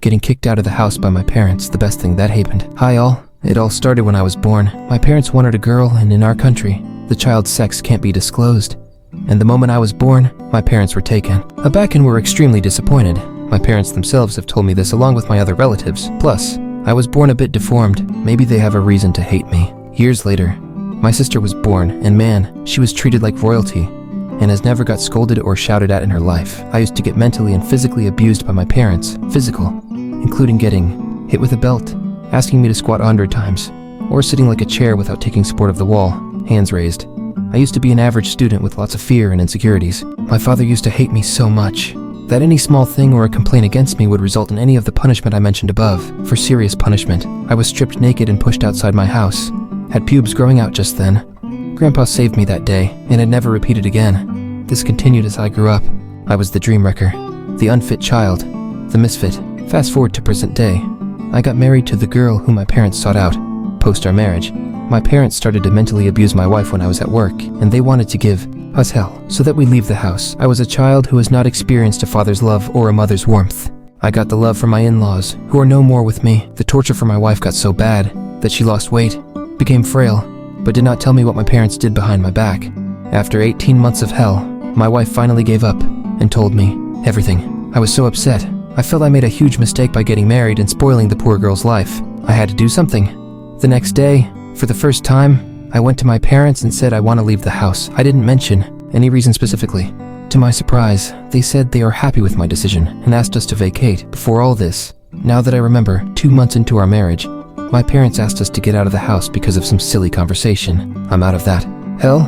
Getting kicked out of the house by my parents, the best thing that happened. Hi all. It all started when I was born. My parents wanted a girl, and in our country, the child's sex can't be disclosed. And the moment I was born, my parents were taken. Aback and were extremely disappointed. My parents themselves have told me this along with my other relatives. Plus, I was born a bit deformed. Maybe they have a reason to hate me. Years later, my sister was born, and man, she was treated like royalty, and has never got scolded or shouted at in her life. I used to get mentally and physically abused by my parents, physical, including getting hit with a belt, asking me to squat 100 times, or sitting like a chair without taking support of the wall, hands raised. I used to be an average student with lots of fear and insecurities. My father used to hate me so much that any small thing or a complaint against me would result in any of the punishment I mentioned above. For serious punishment, I was stripped naked and pushed outside my house. Had pubes growing out just then. Grandpa saved me that day, and had never repeated again. This continued as I grew up. I was the dream wrecker, the unfit child, the misfit. Fast forward to present day. I got married to the girl whom my parents sought out. Post our marriage, my parents started to mentally abuse my wife when I was at work, and they wanted to give us hell so that we leave the house. I was a child who has not experienced a father's love or a mother's warmth. I got the love from my in-laws, who are no more with me. The torture for my wife got so bad that she lost weight, became frail, but did not tell me what my parents did behind my back. After 18 months of hell, my wife finally gave up and told me everything. I was so upset. I felt I made a huge mistake by getting married and spoiling the poor girl's life. I had to do something. The next day, for the first time, I went to my parents and said I want to leave the house. I didn't mention any reason specifically. To my surprise, they said they are happy with my decision and asked us to vacate. Before all this, now that I remember, 2 months into our marriage, my parents asked us to get out of the house because of some silly conversation. I'm out of that. Hell,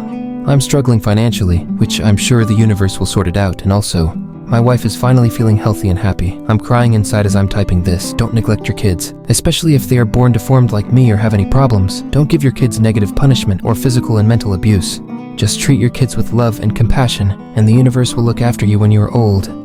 I'm struggling financially, which I'm sure the universe will sort it out, and also, my wife is finally feeling healthy and happy. I'm crying inside as I'm typing this. Don't neglect your kids, especially if they are born deformed like me or have any problems. Don't give your kids negative punishment or physical and mental abuse. Just treat your kids with love and compassion, and the universe will look after you when you are old.